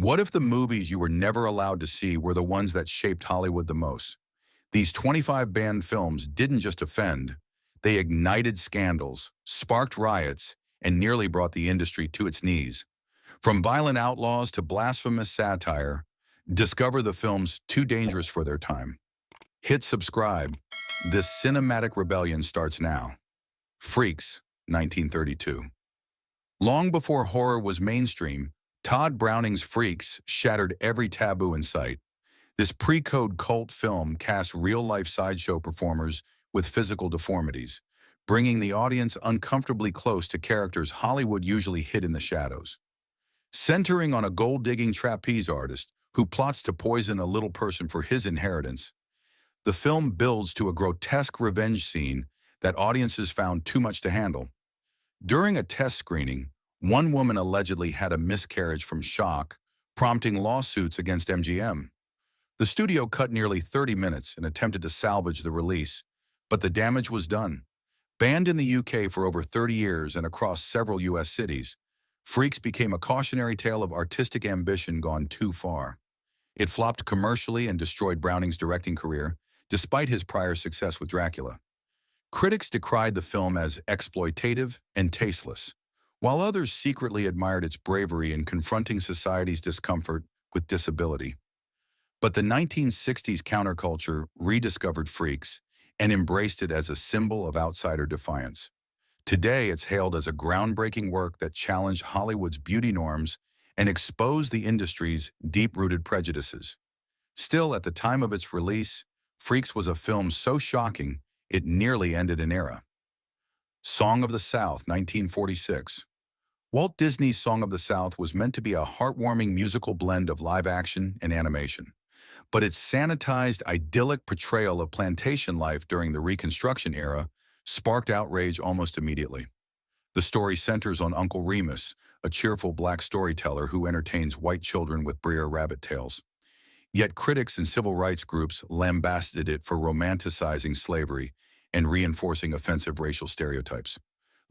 What if the movies you were never allowed to see were the ones that shaped Hollywood the most? These 25 banned films didn't just offend, they ignited scandals, sparked riots, and nearly brought the industry to its knees. From violent outlaws to blasphemous satire, discover the films too dangerous for their time. Hit subscribe. This cinematic rebellion starts now. Freaks, 1932. Long before horror was mainstream, Todd Browning's Freaks shattered every taboo in sight. This pre-code cult film cast real-life sideshow performers with physical deformities, bringing the audience uncomfortably close to characters Hollywood usually hid in the shadows. Centering on a gold-digging trapeze artist who plots to poison a little person for his inheritance, the film builds to a grotesque revenge scene that audiences found too much to handle. During a test screening, one woman allegedly had a miscarriage from shock, prompting lawsuits against MGM. The studio cut nearly 30 minutes and attempted to salvage the release, but the damage was done. Banned in the UK for over 30 years and across several US cities, Freaks became a cautionary tale of artistic ambition gone too far. It flopped commercially and destroyed Browning's directing career, despite his prior success with Dracula. Critics decried the film as exploitative and tasteless, while others secretly admired its bravery in confronting society's discomfort with disability. But the 1960s counterculture rediscovered Freaks and embraced it as a symbol of outsider defiance. Today, it's hailed as a groundbreaking work that challenged Hollywood's beauty norms and exposed the industry's deep-rooted prejudices. Still, at the time of its release, Freaks was a film so shocking, it nearly ended an era. Song of the South, 1946. Walt Disney's Song of the South was meant to be a heartwarming musical blend of live action and animation, but its sanitized, idyllic portrayal of plantation life during the Reconstruction era sparked outrage almost immediately. The story centers on Uncle Remus, a cheerful black storyteller who entertains white children with Brer Rabbit tales. Yet critics and civil rights groups lambasted it for romanticizing slavery and reinforcing offensive racial stereotypes.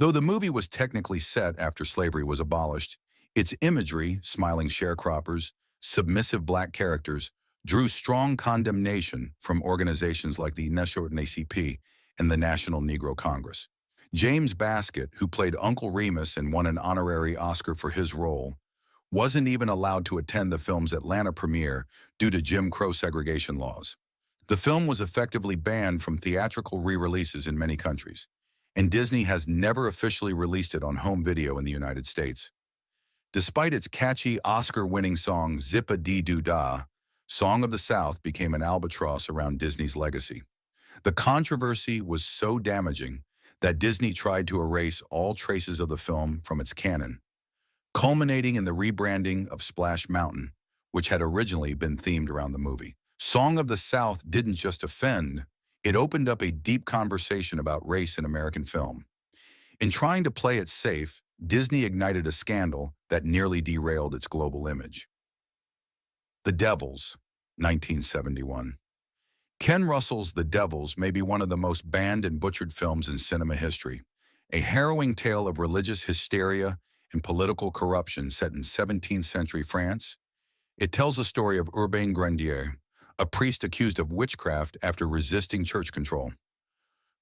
Though the movie was technically set after slavery was abolished, its imagery, smiling sharecroppers, submissive black characters, drew strong condemnation from organizations like the NAACP and the National Negro Congress. James Baskett, who played Uncle Remus and won an honorary Oscar for his role, wasn't even allowed to attend the film's Atlanta premiere due to Jim Crow segregation laws. The film was effectively banned from theatrical re-releases in many countries, and Disney has never officially released it on home video in the United States. Despite its catchy Oscar-winning song Zip-a-Dee-Doo-Dah, Song of the South became an albatross around Disney's legacy. The controversy was so damaging that Disney tried to erase all traces of the film from its canon, culminating in the rebranding of Splash Mountain, which had originally been themed around the movie. Song of the South didn't just offend, it opened up a deep conversation about race in American film. In trying to play it safe, Disney ignited a scandal that nearly derailed its global image. The Devils, 1971. Ken Russell's The Devils may be one of the most banned and butchered films in cinema history, a harrowing tale of religious hysteria and political corruption set in 17th century France. It tells the story of Urbain Grandier, a priest accused of witchcraft after resisting church control.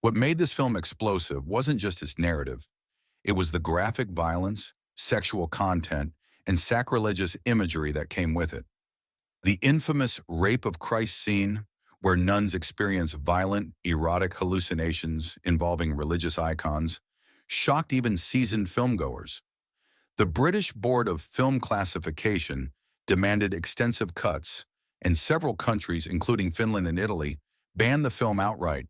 What made this film explosive wasn't just its narrative. It was the graphic violence, sexual content, and sacrilegious imagery that came with it. The infamous Rape of Christ scene, where nuns experience violent, erotic hallucinations involving religious icons, shocked even seasoned filmgoers. The British Board of Film Classification demanded extensive cuts, and several countries, including Finland and Italy, banned the film outright.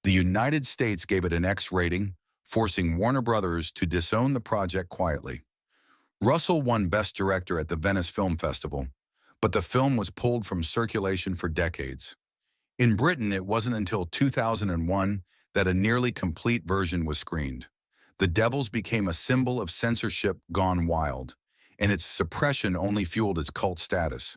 The United States gave it an X rating, forcing Warner Brothers to disown the project quietly. Russell won Best Director at the Venice Film Festival, but the film was pulled from circulation for decades. In Britain, it wasn't until 2001 that a nearly complete version was screened. The Devils became a symbol of censorship gone wild, and its suppression only fueled its cult status.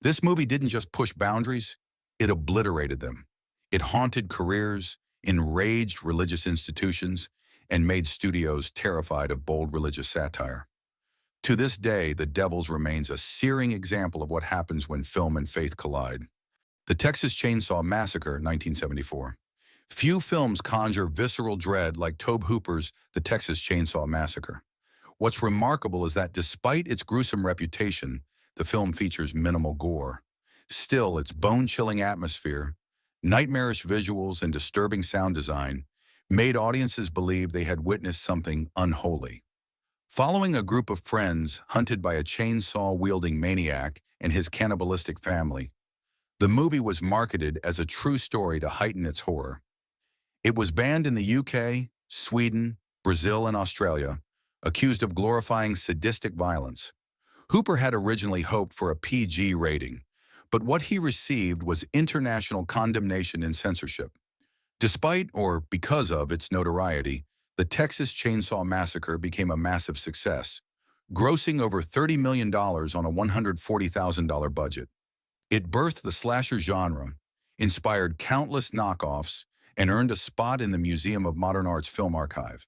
This movie didn't just push boundaries, it obliterated them. It haunted careers, enraged religious institutions, and made studios terrified of bold religious satire. To this day, The Devils remains a searing example of what happens when film and faith collide. The Texas Chainsaw Massacre, 1974. Few films conjure visceral dread like Tobe Hooper's The Texas Chainsaw Massacre. What's remarkable is that despite its gruesome reputation, the film features minimal gore. Still, its bone-chilling atmosphere, nightmarish visuals, and disturbing sound design made audiences believe they had witnessed something unholy. Following a group of friends hunted by a chainsaw-wielding maniac and his cannibalistic family, the movie was marketed as a true story to heighten its horror. It was banned in the UK, Sweden, Brazil, and Australia, accused of glorifying sadistic violence. Hooper had originally hoped for a PG rating, but what he received was international condemnation and censorship. Despite, or because of, its notoriety, the Texas Chainsaw Massacre became a massive success, grossing over $30 million on a $140,000 budget. It birthed the slasher genre, inspired countless knockoffs, and earned a spot in the Museum of Modern Art's film archive.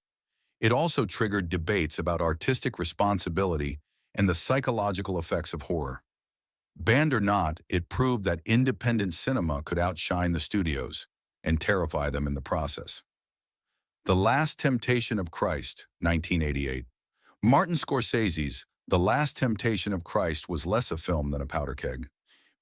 It also triggered debates about artistic responsibility and the psychological effects of horror. Banned or not, it proved that independent cinema could outshine the studios and terrify them in the process. The Last Temptation of Christ, 1988. Martin Scorsese's The Last Temptation of Christ was less a film than a powder keg.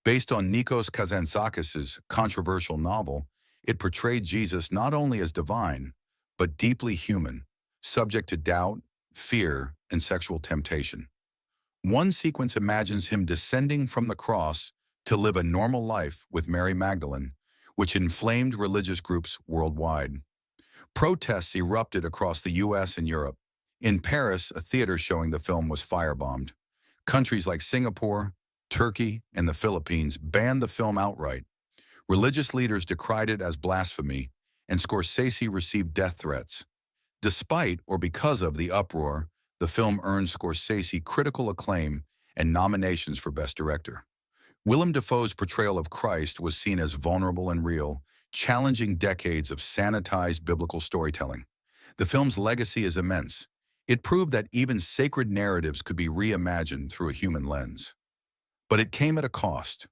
Based on Nikos Kazantzakis' controversial novel, it portrayed Jesus not only as divine, but deeply human, subject to doubt, fear, and sexual temptation. One sequence imagines him descending from the cross to live a normal life with Mary Magdalene, which inflamed religious groups worldwide. Protests erupted across the US and Europe. In Paris, a theater showing the film was firebombed. Countries like Singapore, Turkey, and the Philippines banned the film outright. Religious leaders decried it as blasphemy, and Scorsese received death threats. Despite, or because of, the uproar, the film earned Scorsese critical acclaim and nominations for Best Director. Willem Dafoe's portrayal of Christ was seen as vulnerable and real, challenging decades of sanitized biblical storytelling. The film's legacy is immense. It proved that even sacred narratives could be reimagined through a human lens. But it came at a cost.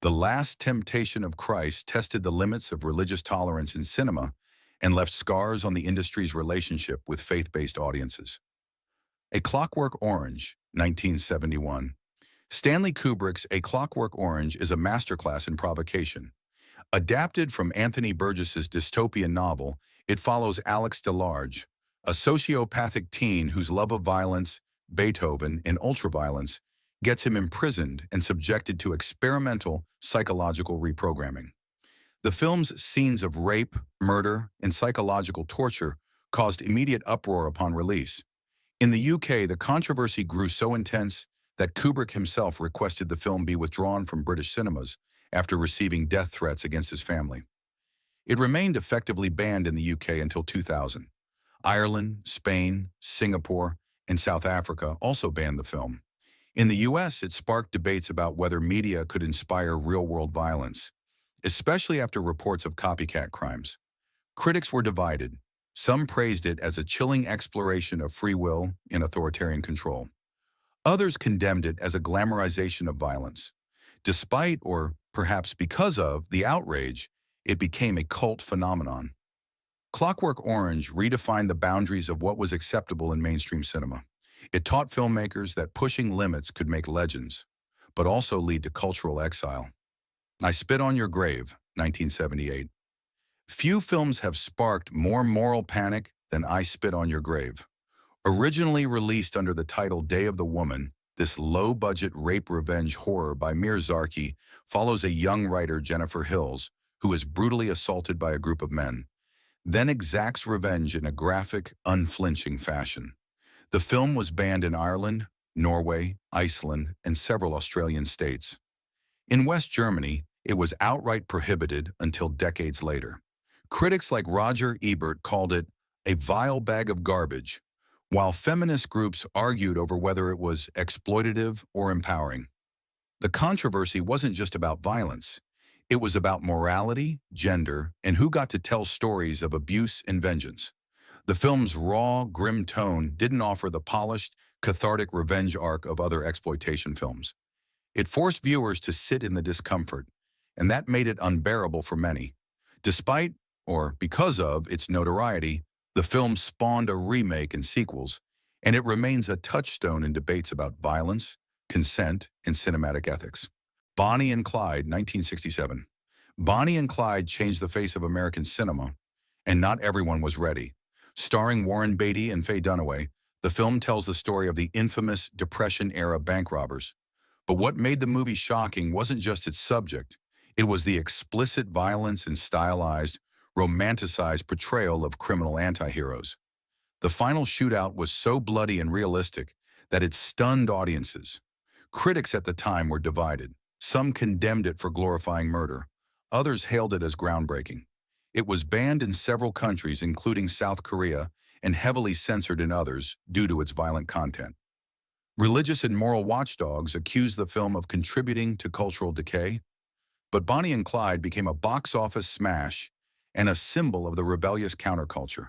The Last Temptation of Christ tested the limits of religious tolerance in cinema and left scars on the industry's relationship with faith-based audiences. A Clockwork Orange, 1971. Stanley Kubrick's A Clockwork Orange is a masterclass in provocation. Adapted from Anthony Burgess's dystopian novel, it follows Alex DeLarge, a sociopathic teen whose love of violence, Beethoven, and ultraviolence gets him imprisoned and subjected to experimental psychological reprogramming. The film's scenes of rape, murder, and psychological torture caused immediate uproar upon release. In the UK, the controversy grew so intense that Kubrick himself requested the film be withdrawn from British cinemas after receiving death threats against his family. It remained effectively banned in the UK until 2000. Ireland, Spain, Singapore, and South Africa also banned the film. In the US, it sparked debates about whether media could inspire real-world violence, especially after reports of copycat crimes. Critics were divided. Some praised it as a chilling exploration of free will and authoritarian control. Others condemned it as a glamorization of violence. Despite, or perhaps because of, the outrage, it became a cult phenomenon. Clockwork Orange redefined the boundaries of what was acceptable in mainstream cinema. It taught filmmakers that pushing limits could make legends, but also lead to cultural exile. I Spit on Your Grave, 1978. Few films have sparked more moral panic than I Spit on Your Grave. Originally released under the title Day of the Woman, this low-budget rape revenge horror by Mir Zarki follows a young writer, Jennifer Hills, who is brutally assaulted by a group of men, then exacts revenge in a graphic, unflinching fashion. The film was banned in Ireland, Norway, Iceland, and several Australian states. In West Germany, it was outright prohibited until decades later. Critics like Roger Ebert called it a vile bag of garbage, while feminist groups argued over whether it was exploitative or empowering. The controversy wasn't just about violence. It was about morality, gender, and who got to tell stories of abuse and vengeance. The film's raw, grim tone didn't offer the polished, cathartic revenge arc of other exploitation films. It forced viewers to sit in the discomfort, and that made it unbearable for many. Despite, or because of, its notoriety, the film spawned a remake and sequels, and it remains a touchstone in debates about violence, consent, and cinematic ethics. Bonnie and Clyde, 1967. Bonnie and Clyde changed the face of American cinema, and not everyone was ready. Starring Warren Beatty and Faye Dunaway, the film tells the story of the infamous Depression-era bank robbers. But what made the movie shocking wasn't just its subject. It was the explicit violence and stylized, romanticized portrayal of criminal antiheroes. The final shootout was so bloody and realistic that it stunned audiences. Critics at the time were divided. Some condemned it for glorifying murder. Others hailed it as groundbreaking. It was banned in several countries, including South Korea, and heavily censored in others due to its violent content. Religious and moral watchdogs accused the film of contributing to cultural decay, but Bonnie and Clyde became a box office smash and a symbol of the rebellious counterculture.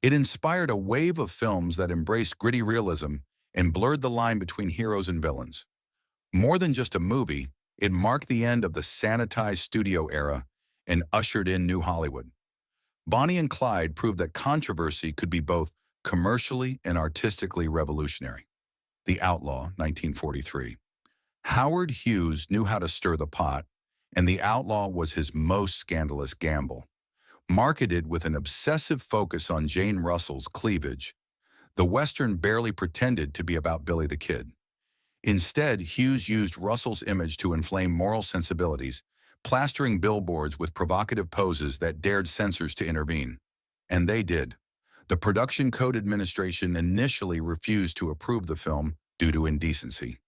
It inspired a wave of films that embraced gritty realism and blurred the line between heroes and villains. More than just a movie, it marked the end of the sanitized studio era and ushered in New Hollywood. Bonnie and Clyde proved that controversy could be both commercially and artistically revolutionary. The Outlaw, 1943. Howard Hughes knew how to stir the pot, and The Outlaw was his most scandalous gamble. Marketed with an obsessive focus on Jane Russell's cleavage, the Western barely pretended to be about Billy the Kid. Instead, Hughes used Russell's image to inflame moral sensibilities, plastering billboards with provocative poses that dared censors to intervene. And they did. The Production Code Administration initially refused to approve the film due to indecency.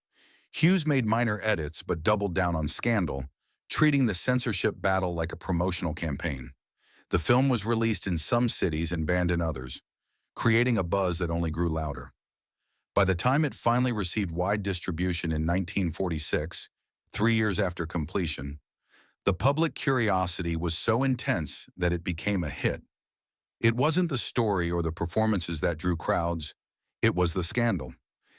Hughes made minor edits but doubled down on scandal, treating the censorship battle like a promotional campaign. The film was released in some cities and banned in others, creating a buzz that only grew louder. By the time it finally received wide distribution in 1946, 3 years after completion, the public curiosity was so intense that it became a hit. It wasn't the story or the performances that drew crowds, it was the scandal.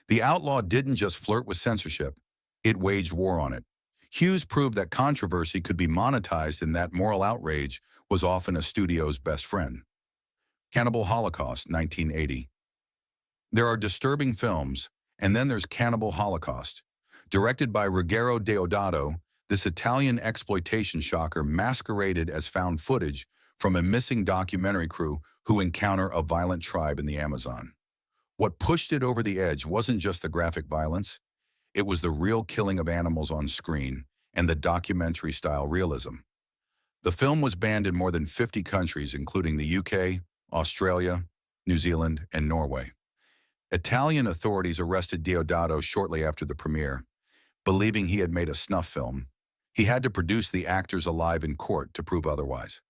The Outlaw didn't just flirt with censorship, it waged war on it. Hughes proved that controversy could be monetized and that moral outrage was often a studio's best friend. Cannibal Holocaust, 1980. There are disturbing films, and then there's Cannibal Holocaust. Directed by Ruggero Deodato, this Italian exploitation shocker masqueraded as found footage from a missing documentary crew who encounter a violent tribe in the Amazon. What pushed it over the edge wasn't just the graphic violence, it was the real killing of animals on screen and the documentary-style realism. The film was banned in more than 50 countries, including the UK, Australia, New Zealand, and Norway. Italian authorities arrested Deodato shortly after the premiere, believing he had made a snuff film. He had to produce the actors alive in court to prove otherwise.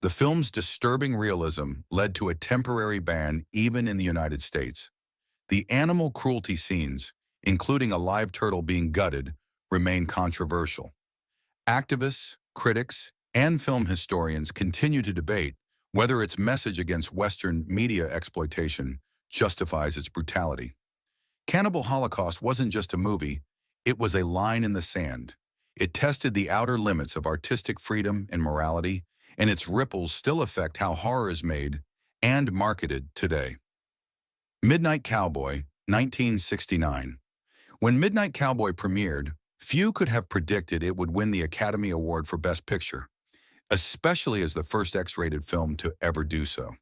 The film's disturbing realism led to a temporary ban even in the United States. The animal cruelty scenes, including a live turtle being gutted, remain controversial. Activists, critics, and film historians continue to debate whether its message against Western media exploitation justifies its brutality. Cannibal Holocaust wasn't just a movie, it was a line in the sand. It tested the outer limits of artistic freedom and morality, and its ripples still affect how horror is made and marketed today. Midnight Cowboy, 1969. When Midnight Cowboy premiered, few could have predicted it would win the Academy Award for Best Picture, especially as the first X-rated film to ever do so.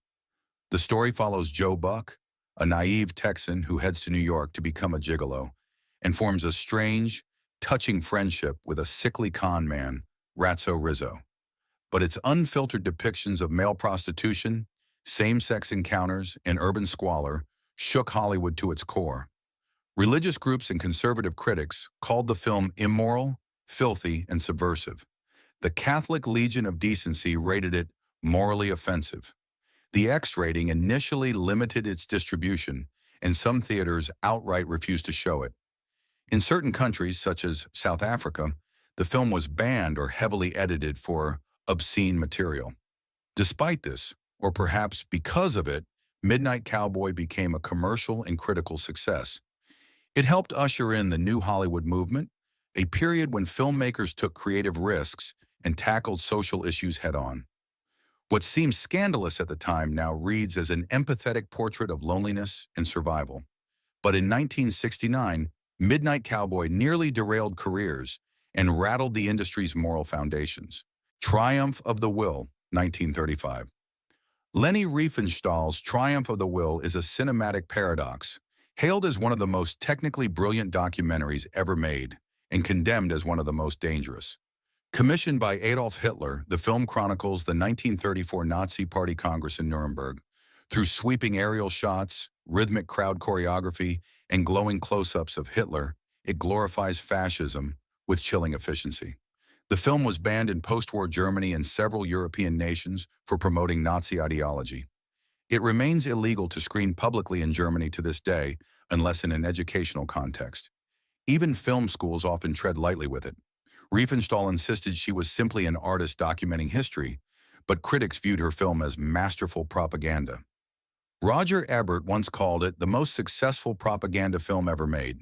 The story follows Joe Buck, a naive Texan who heads to New York to become a gigolo, and forms a strange, touching friendship with a sickly con man, Ratso Rizzo. But its unfiltered depictions of male prostitution, same-sex encounters, and urban squalor shook Hollywood to its core. Religious groups and conservative critics called the film immoral, filthy, and subversive. The Catholic Legion of Decency rated it morally offensive. The X rating initially limited its distribution, and some theaters outright refused to show it. In certain countries, such as South Africa, the film was banned or heavily edited for obscene material. Despite this, or perhaps because of it, Midnight Cowboy became a commercial and critical success. It helped usher in the New Hollywood movement, a period when filmmakers took creative risks and tackled social issues head-on. What seemed scandalous at the time now reads as an empathetic portrait of loneliness and survival. But in 1969, Midnight Cowboy nearly derailed careers and rattled the industry's moral foundations. Triumph of the Will, 1935. Leni Riefenstahl's Triumph of the Will is a cinematic paradox, hailed as one of the most technically brilliant documentaries ever made and condemned as one of the most dangerous. Commissioned by Adolf Hitler, the film chronicles the 1934 Nazi Party Congress in Nuremberg. Through sweeping aerial shots, rhythmic crowd choreography, and glowing close-ups of Hitler, it glorifies fascism with chilling efficiency. The film was banned in post-war Germany and several European nations for promoting Nazi ideology. It remains illegal to screen publicly in Germany to this day, unless in an educational context. Even film schools often tread lightly with it. Riefenstahl insisted she was simply an artist documenting history, but critics viewed her film as masterful propaganda. Roger Ebert once called it the most successful propaganda film ever made.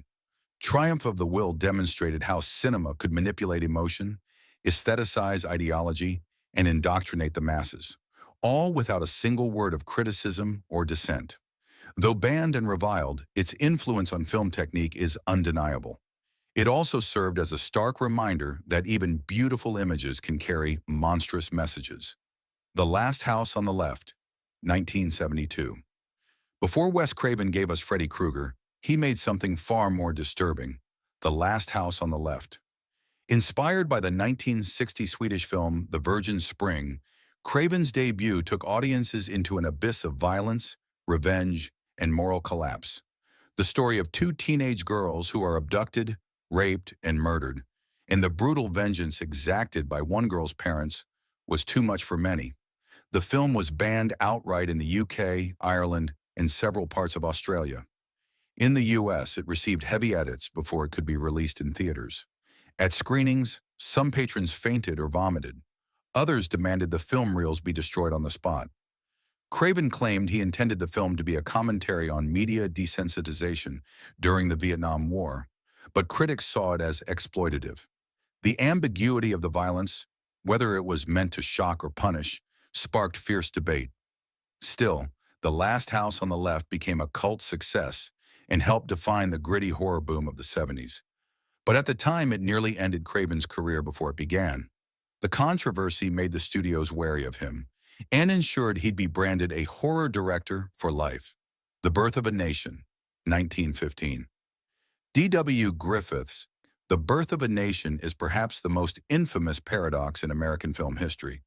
Triumph of the Will demonstrated how cinema could manipulate emotion, aestheticize ideology, and indoctrinate the masses, all without a single word of criticism or dissent. Though banned and reviled, its influence on film technique is undeniable. It also served as a stark reminder that even beautiful images can carry monstrous messages. The Last House on the Left, 1972. Before Wes Craven gave us Freddy Krueger, he made something far more disturbing, The Last House on the Left. Inspired by the 1960 Swedish film The Virgin Spring, Craven's debut took audiences into an abyss of violence, revenge, and moral collapse. The story of two teenage girls who are abducted, raped, and murdered, and the brutal vengeance exacted by one girl's parents was too much for many. The film was banned outright in the UK, Ireland, and several parts of Australia. In the US, it received heavy edits before it could be released in theaters. At screenings, some patrons fainted or vomited. Others demanded the film reels be destroyed on the spot. Craven claimed he intended the film to be a commentary on media desensitization during the Vietnam War, but critics saw it as exploitative. The ambiguity of the violence, whether it was meant to shock or punish, sparked fierce debate. Still, The Last House on the Left became a cult success and helped define the gritty horror boom of the 70s. But at the time, it nearly ended Craven's career before it began. The controversy made the studios wary of him and ensured he'd be branded a horror director for life. The Birth of a Nation, 1915. D.W. Griffith's The Birth of a Nation is perhaps the most infamous paradox in American film history.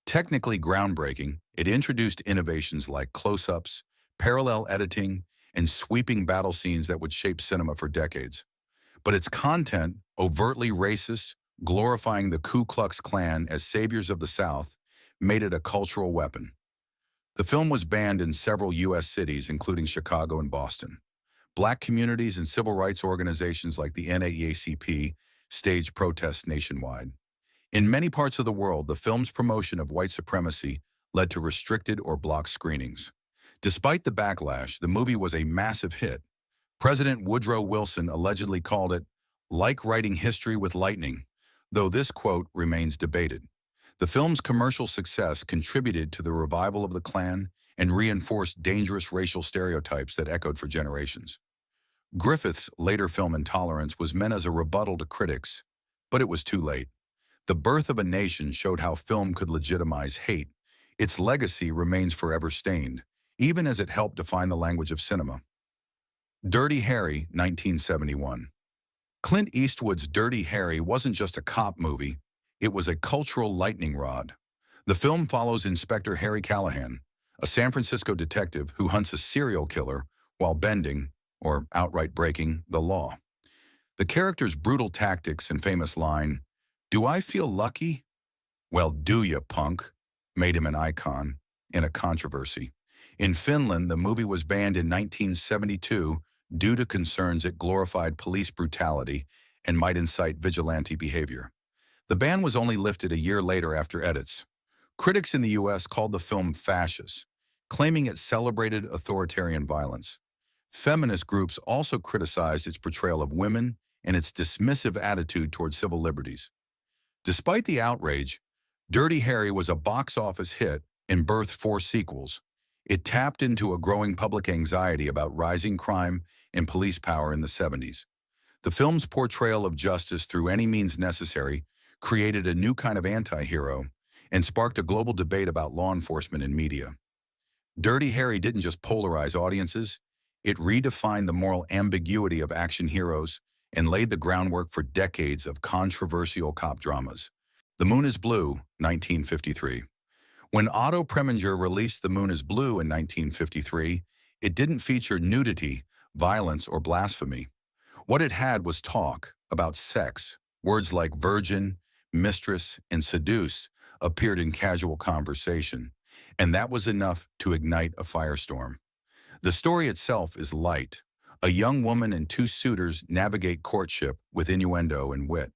Technically groundbreaking, it introduced innovations like close-ups, parallel editing, and sweeping battle scenes that would shape cinema for decades. But its content, overtly racist, glorifying the Ku Klux Klan as saviors of the South, made it a cultural weapon. The film was banned in several U.S. cities, including Chicago and Boston. Black communities and civil rights organizations like the NAACP staged protests nationwide. In many parts of the world, the film's promotion of white supremacy led to restricted or blocked screenings. Despite the backlash, the movie was a massive hit. President Woodrow Wilson allegedly called it like writing history with lightning, though this quote remains debated. The film's commercial success contributed to the revival of the Klan and reinforced dangerous racial stereotypes that echoed for generations. Griffith's later film Intolerance was meant as a rebuttal to critics, but it was too late. The Birth of a Nation showed how film could legitimize hate. Its legacy remains forever stained, even as it helped define the language of cinema. Dirty Harry, 1971. Clint Eastwood's Dirty Harry wasn't just a cop movie, it was a cultural lightning rod. The film follows Inspector Harry Callahan, a San Francisco detective who hunts a serial killer while bending, or outright breaking, the law. The character's brutal tactics and famous line, "Do I feel lucky? Well, do ya, punk?" made him an icon in a controversy. In Finland, the movie was banned in 1972 due to concerns it glorified police brutality and might incite vigilante behavior. The ban was only lifted a year later after edits. Critics in the U.S. called the film fascist, claiming it celebrated authoritarian violence. Feminist groups also criticized its portrayal of women and its dismissive attitude toward civil liberties. Despite the outrage, Dirty Harry was a box office hit and birthed 4 sequels. It tapped into a growing public anxiety about rising crime and police power in the 70s. The film's portrayal of justice through any means necessary created a new kind of anti-hero and sparked a global debate about law enforcement and media. Dirty Harry didn't just polarize audiences, it redefined the moral ambiguity of action heroes and laid the groundwork for decades of controversial cop dramas. The Moon is Blue, 1953. When Otto Preminger released The Moon is Blue in 1953, it didn't feature nudity, violence, or blasphemy. What it had was talk about sex. Words like virgin, mistress, and seduce appeared in casual conversation, and that was enough to ignite a firestorm. The story itself is light. A young woman and 2 suitors navigate courtship with innuendo and wit.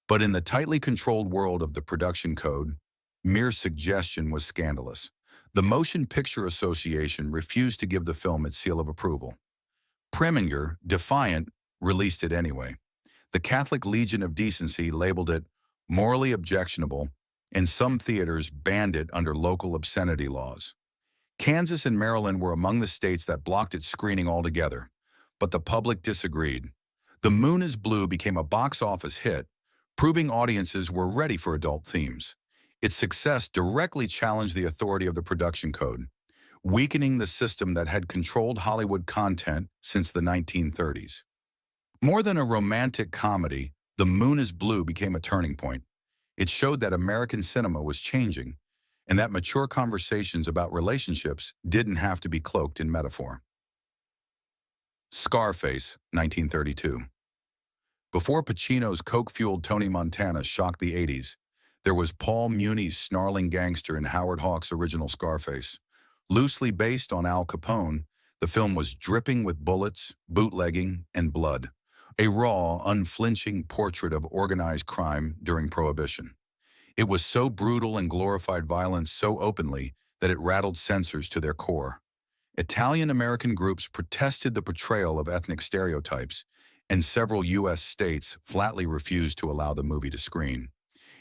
But in the tightly controlled world of the production code, mere suggestion was scandalous. The Motion Picture Association refused to give the film its seal of approval. Preminger, defiant, released it anyway. The Catholic Legion of Decency labeled it morally objectionable, and some theaters banned it under local obscenity laws. Kansas and Maryland were among the states that blocked its screening altogether, but the public disagreed. The Moon is Blue became a box office hit, proving audiences were ready for adult themes. Its success directly challenged the authority of the production code, weakening the system that had controlled Hollywood content since the 1930s. More than a romantic comedy, The Moon is Blue became a turning point. It showed that American cinema was changing, and that mature conversations about relationships didn't have to be cloaked in metaphor. Scarface, 1932. Before Pacino's coke-fueled Tony Montana shocked the 80s, there was Paul Muni's snarling gangster in Howard Hawks' original Scarface. Loosely based on Al Capone, the film was dripping with bullets, bootlegging, and blood. A raw, unflinching portrait of organized crime during Prohibition. It was so brutal and glorified violence so openly that it rattled censors to their core. Italian-American groups protested the portrayal of ethnic stereotypes, and several U.S. states flatly refused to allow the movie to screen.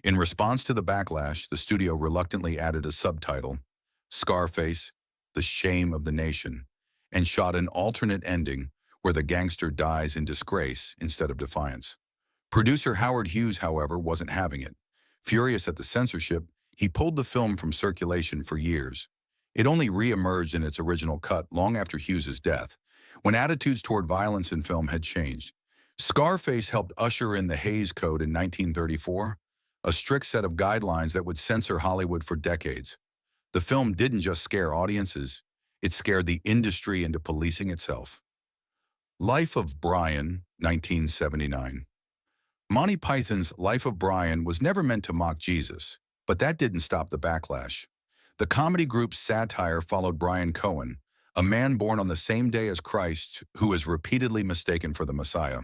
In response to the backlash, the studio reluctantly added a subtitle, Scarface, The Shame of the Nation, and shot an alternate ending where the gangster dies in disgrace instead of defiance. Producer Howard Hughes, however, wasn't having it. Furious at the censorship, he pulled the film from circulation for years. It only re-emerged in its original cut long after Hughes's death, when attitudes toward violence in film had changed. Scarface helped usher in the Hays Code in 1934, a strict set of guidelines that would censor Hollywood for decades. The film didn't just scare audiences, it scared the industry into policing itself. Life of Brian, 1979. Monty Python's Life of Brian was never meant to mock Jesus, but that didn't stop the backlash. The comedy group's satire followed Brian Cohen, a man born on the same day as Christ who was repeatedly mistaken for the Messiah.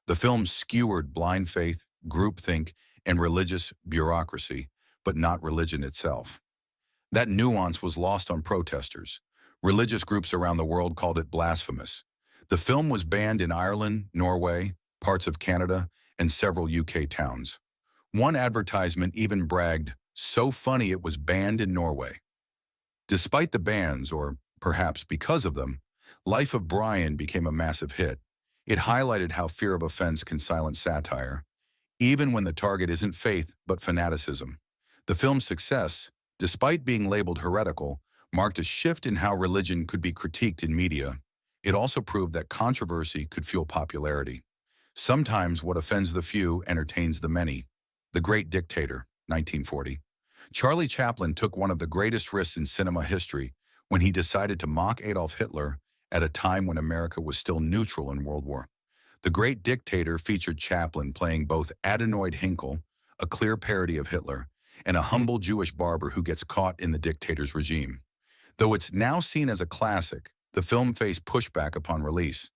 The film skewered blind faith, groupthink, and religious bureaucracy, but not religion itself. That nuance was lost on protesters. Religious groups around the world called it blasphemous. The film was banned in Ireland, Norway, parts of Canada, and several UK towns. One advertisement even bragged, "So funny it was banned in Norway." Despite the bans, or perhaps because of them, Life of Brian became a massive hit. It highlighted how fear of offense can silence satire, even when the target isn't faith but fanaticism. The film's success, despite being labeled heretical, marked a shift in how religion could be critiqued in media. It also proved that controversy could fuel popularity. Sometimes what offends the few entertains the many. The Great Dictator, 1940. Charlie Chaplin took one of the greatest risks in cinema history when he decided to mock Adolf Hitler at a time when America was still neutral in World War. The Great Dictator featured Chaplin playing both Adenoid Hinkle, a clear parody of Hitler, and a humble Jewish barber who gets caught in the dictator's regime. Though it's now seen as a classic, the film faced pushback upon release.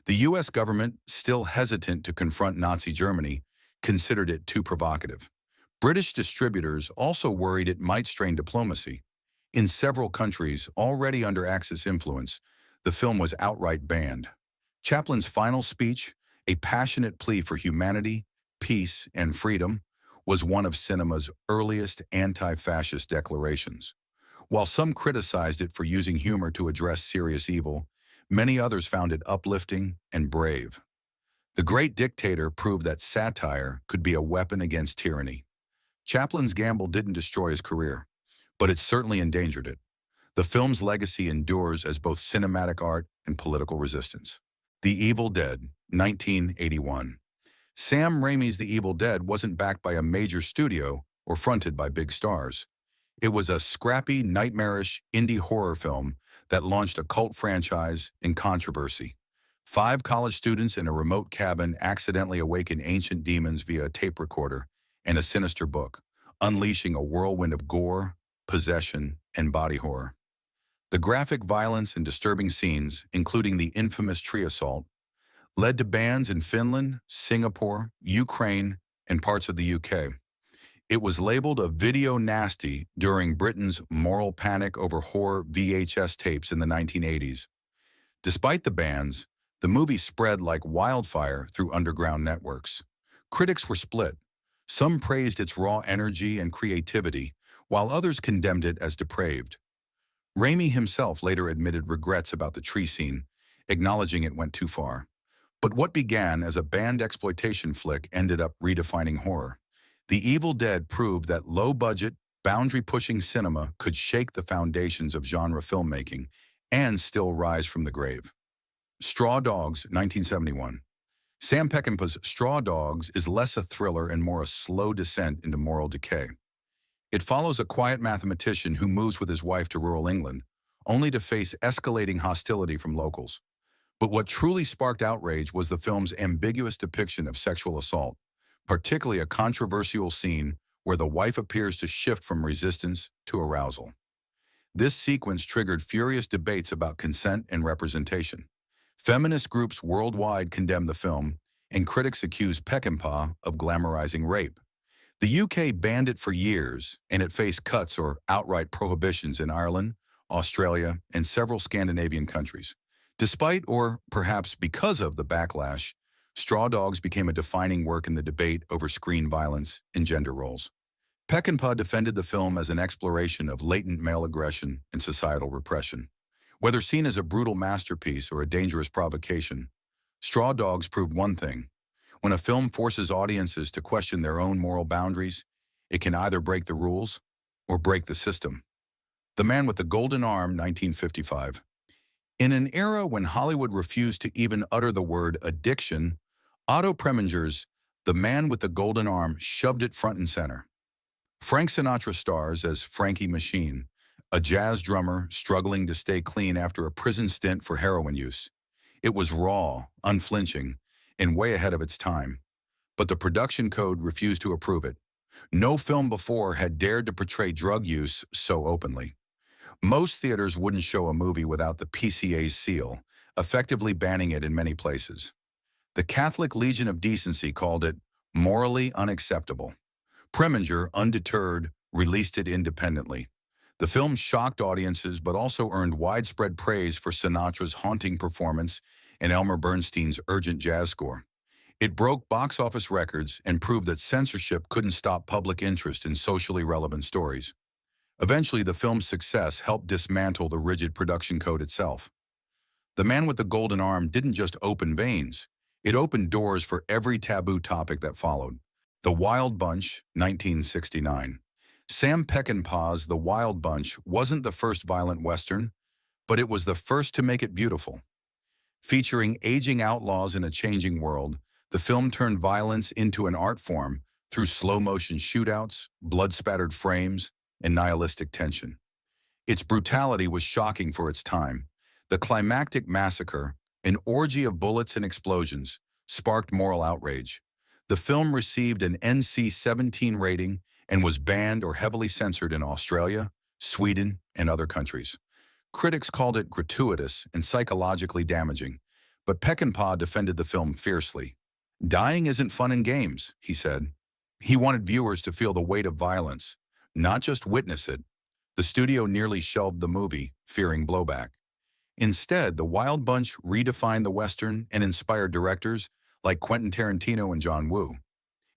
The U.S. government, still hesitant to confront Nazi Germany, considered it too provocative. British distributors also worried it might strain diplomacy. In several countries already under Axis influence, the film was outright banned. Chaplin's final speech, a passionate plea for humanity, peace, and freedom, was one of cinema's earliest anti-fascist declarations. While some criticized it for using humor to address serious evil, many others found it uplifting and brave. The Great Dictator proved that satire could be a weapon against tyranny. Chaplin's gamble didn't destroy his career, but it certainly endangered it. The film's legacy endures as both cinematic art and political resistance. The Evil Dead, 1981. Sam Raimi's The Evil Dead wasn't backed by a major studio or fronted by big stars. It was a scrappy, nightmarish indie horror film that launched a cult franchise in controversy. 5 college students in a remote cabin accidentally awaken ancient demons via a tape recorder and a sinister book, unleashing a whirlwind of gore, possession, and body horror. The graphic violence and disturbing scenes, including the infamous tree assault, led to bans in Finland, Singapore, Ukraine, and parts of the UK. It was labeled a video nasty during Britain's moral panic over horror VHS tapes in the 1980s. Despite the bans, the movie spread like wildfire through underground networks. Critics were split. Some praised its raw energy and creativity, while others condemned it as depraved. Raimi himself later admitted regrets about the tree scene, acknowledging it went too far. But what began as a banned exploitation flick ended up redefining horror. The Evil Dead proved that low-budget, boundary-pushing cinema could shake the foundations of genre filmmaking and still rise from the grave. Straw Dogs, 1971. Sam Peckinpah's Straw Dogs is less a thriller and more a slow descent into moral decay. It follows a quiet mathematician who moves with his wife to rural England, only to face escalating hostility from locals. But what truly sparked outrage was the film's ambiguous depiction of sexual assault, particularly a controversial scene where the wife appears to shift from resistance to arousal. This sequence triggered furious debates about consent and representation. Feminist groups worldwide condemned the film, and critics accused Peckinpah of glamorizing rape. The UK banned it for years, and it faced cuts or outright prohibitions in Ireland, Australia, and several Scandinavian countries. Despite, or perhaps because of, the backlash, Straw Dogs became a defining work in the debate over screen violence and gender roles. Peckinpah defended the film as an exploration of latent male aggression and societal repression. Whether seen as a brutal masterpiece or a dangerous provocation, Straw Dogs proved one thing. When a film forces audiences to question their own moral boundaries, it can either break the rules or break the system. The Man with the Golden Arm, 1955. In an era when Hollywood refused to even utter the word addiction, Otto Preminger's The Man with the Golden Arm shoved it front and center. Frank Sinatra stars as Frankie Machine, a jazz drummer struggling to stay clean after a prison stint for heroin use. It was raw, unflinching, and way ahead of its time. But the production code refused to approve it. No film before had dared to portray drug use so openly. Most theaters wouldn't show a movie without the PCA's seal, effectively banning it in many places. The Catholic Legion of Decency called it morally unacceptable. Preminger, undeterred, released it independently. The film shocked audiences but also earned widespread praise for Sinatra's haunting performance and Elmer Bernstein's urgent jazz score. It broke box office records and proved that censorship couldn't stop public interest in socially relevant stories. Eventually, the film's success helped dismantle the rigid production code itself. The Man with the Golden Arm didn't just open veins, it opened doors for every taboo topic that followed. The Wild Bunch, 1969. Sam Peckinpah's The Wild Bunch wasn't the first violent Western, but it was the first to make it beautiful. Featuring aging outlaws in a changing world, the film turned violence into an art form through slow-motion shootouts, blood-spattered frames, and nihilistic tension. Its brutality was shocking for its time. The climactic massacre, an orgy of bullets and explosions, sparked moral outrage. The film received an NC-17 rating and was banned or heavily censored in Australia, Sweden, and other countries. Critics called it gratuitous and psychologically damaging, but Peckinpah defended the film fiercely. "Dying isn't fun and games," he said. He wanted viewers to feel the weight of violence, not just witness it. The studio nearly shelved the movie, fearing blowback. Instead, the Wild Bunch redefined the Western and inspired directors like Quentin Tarantino and John Woo.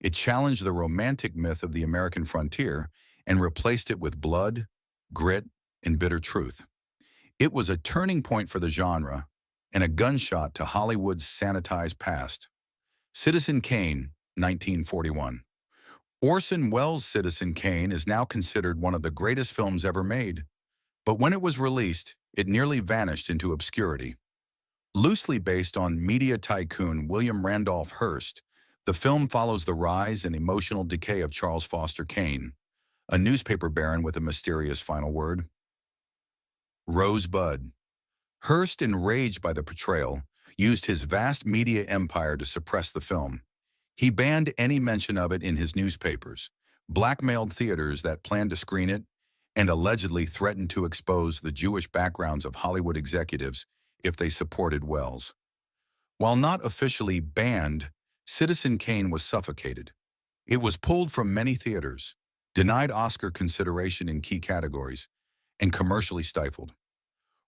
It challenged the romantic myth of the American frontier and replaced it with blood, grit, and bitter truth. It was a turning point for the genre and a gunshot to Hollywood's sanitized past. Citizen Kane, 1941. Orson Welles' Citizen Kane is now considered one of the greatest films ever made, but when it was released, it nearly vanished into obscurity. Loosely based on media tycoon William Randolph Hearst, the film follows the rise and emotional decay of Charles Foster Kane, a newspaper baron with a mysterious final word. Rosebud. Hearst, enraged by the portrayal, used his vast media empire to suppress the film. He banned any mention of it in his newspapers, blackmailed theaters that planned to screen it, and allegedly threatened to expose the Jewish backgrounds of Hollywood executives if they supported Welles. While not officially banned, Citizen Kane was suffocated. It was pulled from many theaters, denied Oscar consideration in key categories, and commercially stifled.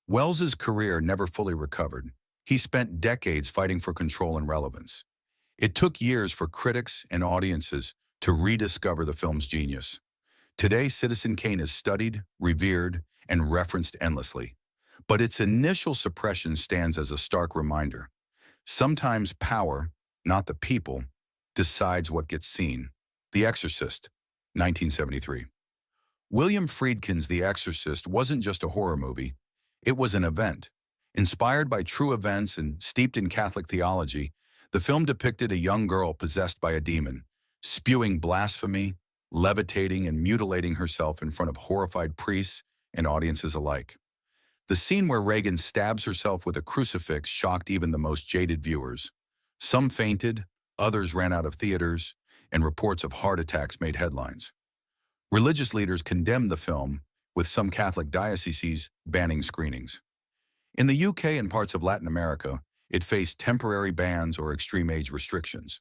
Welles's career never fully recovered. He spent decades fighting for control and relevance. It took years for critics and audiences to rediscover the film's genius. Today, Citizen Kane is studied, revered, and referenced endlessly. But its initial suppression stands as a stark reminder. Sometimes power, not the people, decides what gets seen. The Exorcist, 1973. William Friedkin's The Exorcist wasn't just a horror movie. It was an event. Inspired by true events and steeped in Catholic theology, the film depicted a young girl possessed by a demon, spewing blasphemy, levitating and mutilating herself in front of horrified priests and audiences alike. The scene where Reagan stabs herself with a crucifix shocked even the most jaded viewers. Some fainted, others ran out of theaters, and reports of heart attacks made headlines. Religious leaders condemned the film, with some Catholic dioceses banning screenings. In the UK and parts of Latin America, it faced temporary bans or extreme age restrictions.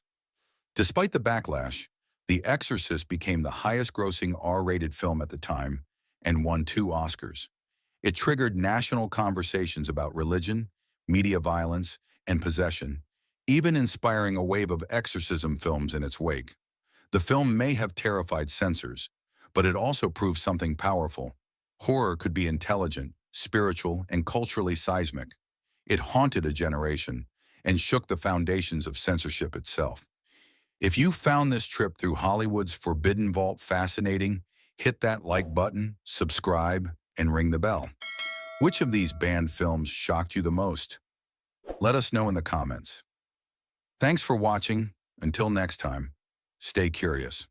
Despite the backlash, The Exorcist became the highest-grossing R-rated film at the time and won 2 Oscars. It triggered national conversations about religion, media violence, and possession, even inspiring a wave of exorcism films in its wake. The film may have terrified censors, but it also proved something powerful. Horror could be intelligent, spiritual, and culturally seismic. It haunted a generation and shook the foundations of censorship itself. If you found this trip through Hollywood's Forbidden Vault fascinating, hit that like button, subscribe, and ring the bell. Which of these banned films shocked you the most? Let us know in the comments. Thanks for watching. Until next time, stay curious.